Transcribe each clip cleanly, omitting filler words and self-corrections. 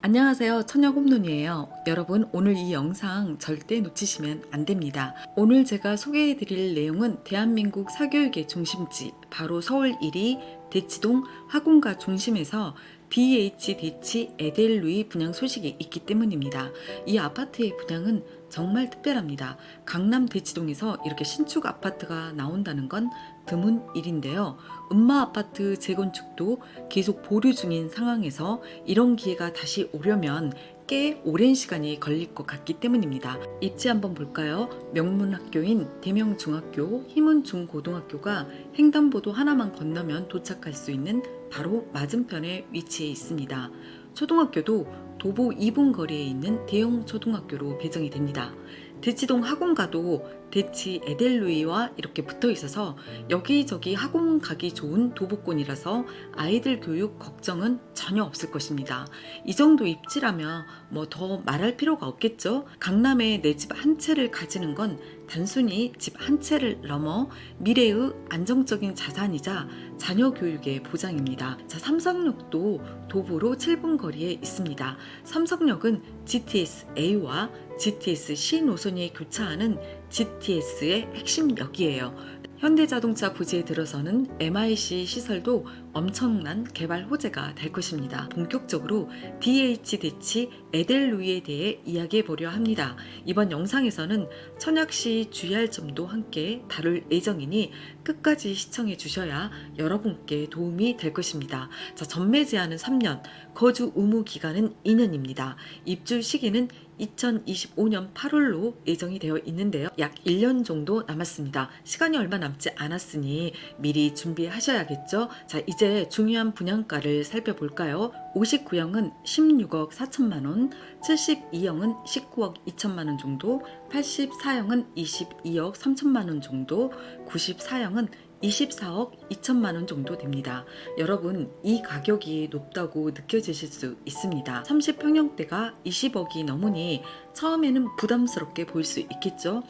안녕하세요. 처녀홈론이에요. 여러분, 오늘 이 영상 절대 놓치시면 안 됩니다. 오늘 제가 소개해 드릴 내용은 대한민국 사교육의 중심지, 바로 서울 1위 대치동 학원가 중심에서 DH 대치 에델루이 분양 소식이 있기 때문입니다. 이 아파트의 분양은 정말 특별합니다. 강남 대치동에서 이렇게 신축 아파트가 나온다는 건 드문 일인데요. 음마 아파트 재건축도 계속 보류 중인 상황에서 이런 기회가 다시 오려면 꽤 오랜 시간이 걸릴 것 같기 때문입니다. 입지 한번 볼까요? 명문학교인 대명중학교, 희문중고등학교가 횡단보도 하나만 건너면 도착할 수 있는 바로 맞은편에 위치해 있습니다. 초등학교도 도보 2분 거리에 있는 대형 초등학교로 배정이 됩니다. 대치동 학원가도 대치 에델루이와 이렇게 붙어 있어서 여기저기 학원 가기 좋은 도보권이라서 아이들 교육 걱정은 전혀 없을 것입니다. 이 정도 입지라면 뭐 더 말할 필요가 없겠죠. 강남에 내 집 한 채를 가지는 건 단순히 집 한 채를 넘어 미래의 안정적인 자산이자 자녀 교육의 보장입니다. 자, 삼성역도 도보로 7분 거리에 있습니다. 삼성역은 GTS A와 GTS C 노선이 교차하는 GTS의 핵심 역이에요. 현대자동차 부지에 들어서는 MIC 시설도 엄청난 개발 호재가 될 것입니다. 본격적으로 DH 대치 에델루이에 대해 이야기해 보려 합니다. 이번 영상에서는 청약시 주의할 점도 함께 다룰 예정이니 끝까지 시청해 주셔야 여러분께 도움이 될 것입니다. 자, 전매 제한은 3년, 거주 의무 기간은 2년입니다. 입주 시기는 2025년 8월로 예정이 되어 있는데요. 약 1년 정도 남았습니다. 시간이 얼마 남지 않았으니 미리 준비하셔야겠죠. 자, 이제 중요한 분양가를 살펴볼까요? 59형은 16억 4천만 원, 72형은 19억 2천만 원 정도, 84형은 22억 3천만 원 정도, 94형은 24억 2천만 원 정도 됩니다. 여러분, 이 가격이 높다고 느껴지실 수 있습니다. 30평형대가 20억이 넘으니 처음에는 부담스럽게 보일 수 있겠죠.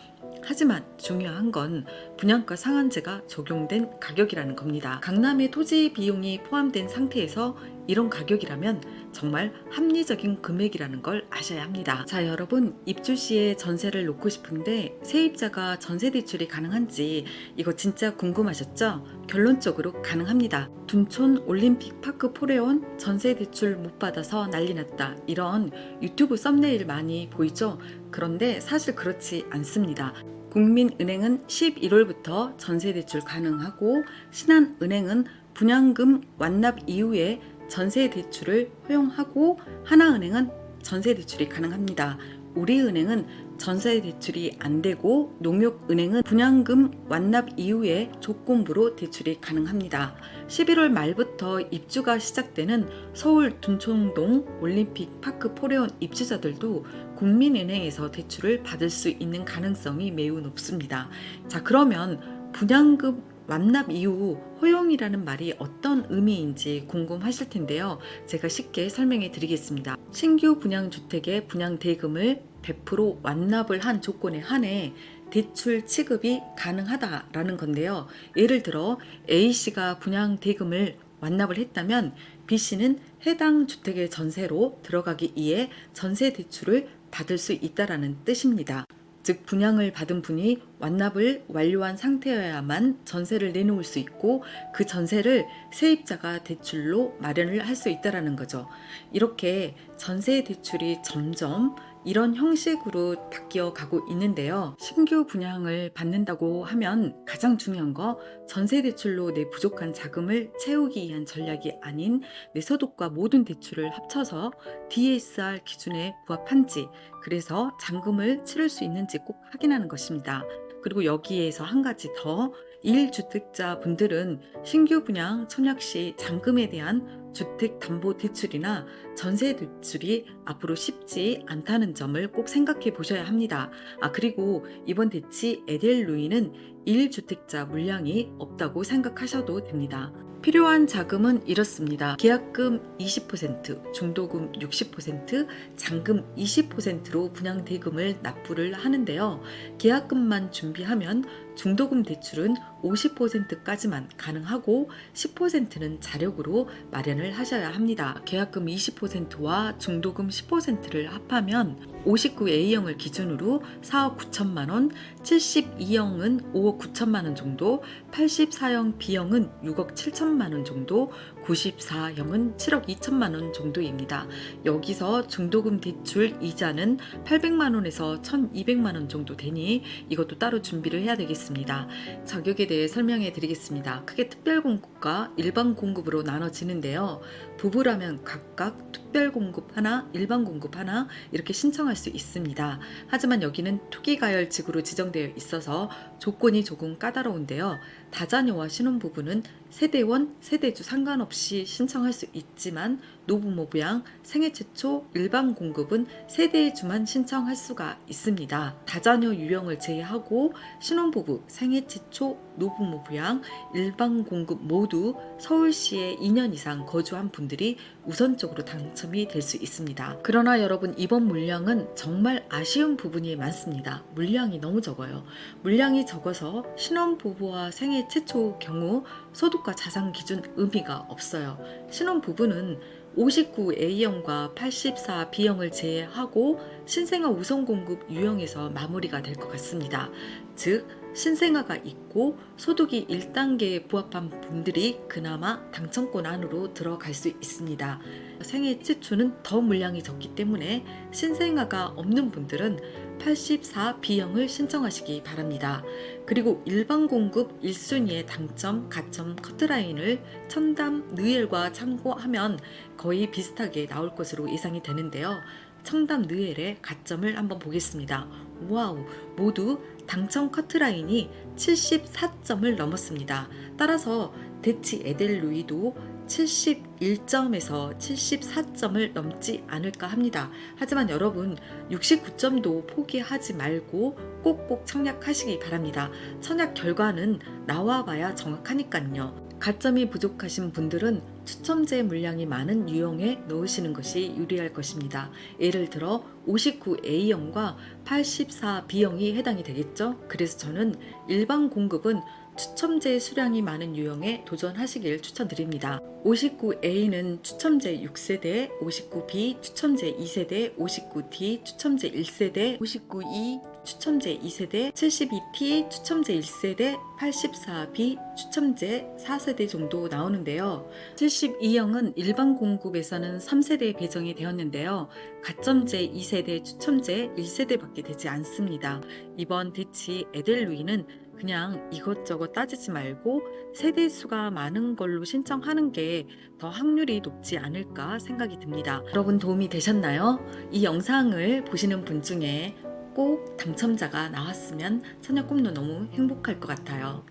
하지만 중요한 건 분양가 상한제가 적용된 가격이라는 겁니다. 강남의 토지 비용이 포함된 상태에서 이런 가격이라면 정말 합리적인 금액이라는 걸 아셔야 합니다. 자, 여러분, 입주 시에 전세를 놓고 싶은데 세입자가 전세 대출이 가능한지 이거 진짜 궁금하셨죠? 결론적으로 가능합니다. 둔촌 올림픽 파크 포레온 전세 대출 못 받아서 난리 났다, 이런 유튜브 썸네일 많이 보이죠? 그런데 사실 그렇지 않습니다. 국민은행은 11월부터 전세 대출 가능하고 신한은행은 분양금 완납 이후에 전세 대출을 허용하고 하나은행은 전세 대출이 가능합니다. 우리은행은 전세 대출이 안 되고 농협은행은 분양금 완납 이후에 조건부로 대출이 가능합니다. 11월 말부터 입주가 시작되는 서울 둔촌동 올림픽 파크 포레온 입주자들도 국민은행에서 대출을 받을 수 있는 가능성이 매우 높습니다. 자, 그러면 분양금 완납 이후 허용이라는 말이 어떤 의미인지 궁금하실 텐데요. 제가 쉽게 설명해 드리겠습니다. 신규 분양주택의 분양대금을 100% 완납을 한 조건에 한해 대출 취급이 가능하다라는 건데요. 예를 들어 A씨가 분양대금을 완납을 했다면 B씨는 해당 주택의 전세로 들어가기 위해 전세 대출을 받을 수 있다라는 뜻입니다. 즉, 분양을 받은 분이 완납을 완료한 상태여야만 전세를 내놓을 수 있고 그 전세를 세입자가 대출로 마련을 할 수 있다는 거죠. 이렇게 전세 대출이 점점 이런 형식으로 바뀌어 가고 있는데요. 신규 분양을 받는다고 하면 가장 중요한 거, 전세 대출로 내 부족한 자금을 채우기 위한 전략이 아닌 내 소득과 모든 대출을 합쳐서 DSR 기준에 부합한지, 그래서 잔금을 치를 수 있는지 꼭 확인하는 것입니다. 그리고 여기에서 한 가지 더, 1주택자 분들은 신규 분양 청약 시 잔금에 대한 주택담보대출이나 전세대출이 앞으로 쉽지 않다는 점을 꼭 생각해 보셔야 합니다. 그리고 이번 대치 에델루이는 1주택자 물량이 없다고 생각하셔도 됩니다. 필요한 자금은 이렇습니다. 계약금 20%, 중도금 60%, 잔금 20%로 분양대금을 납부를 하는데요. 계약금만 준비하면 중도금 대출은 50%까지만 가능하고 10%는 자력으로 마련을 하셔야 합니다. 계약금 20%와 중도금 10%를 합하면 59A형을 기준으로 4억 9천만 원, 72형은 5억 9천만 원 정도, 84형 B형은 6억 7천만 원 정도, 94형은 7억 2천만 원 정도입니다. 여기서 중도금 대출 이자는 800만 원에서 1200만 원 정도 되니 이것도 따로 준비를 해야 되겠습니다. 자격에 대해 설명해 드리겠습니다. 크게 특별공급과 일반공급으로 나눠지는데요. 부부라면 각각 특별공급 하나, 일반공급 하나 이렇게 신청할 수 있습니다. 하지만 여기는 투기가열직으로 지정되어 있어서 조건이 조금 까다로운데요. 다자녀와 신혼부부는 세대원, 세대주 상관없이 신청할 수 있지만 노부모부양, 생애 최초 일반 공급은 세대주만 신청할 수가 있습니다. 다자녀 유형을 제외하고 신혼부부, 생애 최초 노부모부양, 일반 공급 모두 서울시에 2년 이상 거주한 분들이 우선적으로 당첨이 될 수 있습니다. 그러나 여러분, 이번 물량은 정말 아쉬운 부분이 많습니다. 물량이 너무 적어요. 물량이 적어서 신혼부부와 생애 최초 경우 소득과 자산 기준 의미가 없어요. 신혼부부는 59A형과 84B형을 제외하고 신생아 우선공급 유형에서 마무리가 될 것 같습니다. 즉 신생아가 있고 소득이 1단계에 부합한 분들이 그나마 당첨권 안으로 들어갈 수 있습니다. 생애 최초는 더 물량이 적기 때문에 신생아가 없는 분들은 84B형을 신청하시기 바랍니다. 그리고 일반 공급 1순위의 당첨, 가점 커트라인을 청담, 느엘과 참고하면 거의 비슷하게 나올 것으로 예상이 되는데요. 청담, 느엘의 가점을 한번 보겠습니다. 와우, 모두 당첨 커트라인이 74점을 넘었습니다. 따라서 대치 에델루이도 71점에서 74점을 넘지 않을까 합니다. 하지만 여러분 69점도 포기하지 말고 꼭꼭 청약하시기 바랍니다. 청약 결과는 나와봐야 정확하니까요. 가점이 부족하신 분들은 추첨제 물량이 많은 유형에 넣으시는 것이 유리할 것입니다. 예를 들어 59A형과 84B형이 해당이 되겠죠. 그래서 저는 일반 공급은 추첨제 수량이 많은 유형에 도전하시길 추천드립니다. 59A는 추첨제 6세대, 59B 추첨제 2세대, 59D 추첨제 1세대, 59E 추첨제 2세대, 72P 추첨제 1세대, 84B 추첨제 4세대 정도 나오는데요. 72형은 일반 공급에서는 3세대에 배정이 되었는데요. 가점제 2세대, 추첨제 1세대밖에 되지 않습니다. 이번 대치 에델루이는 그냥 이것저것 따지지 말고 세대수가 많은 걸로 신청하는 게 더 확률이 높지 않을까 생각이 듭니다. 여러분 도움이 되셨나요? 이 영상을 보시는 분 중에 꼭 당첨자가 나왔으면 처녀 꿈도 너무 행복할 것 같아요.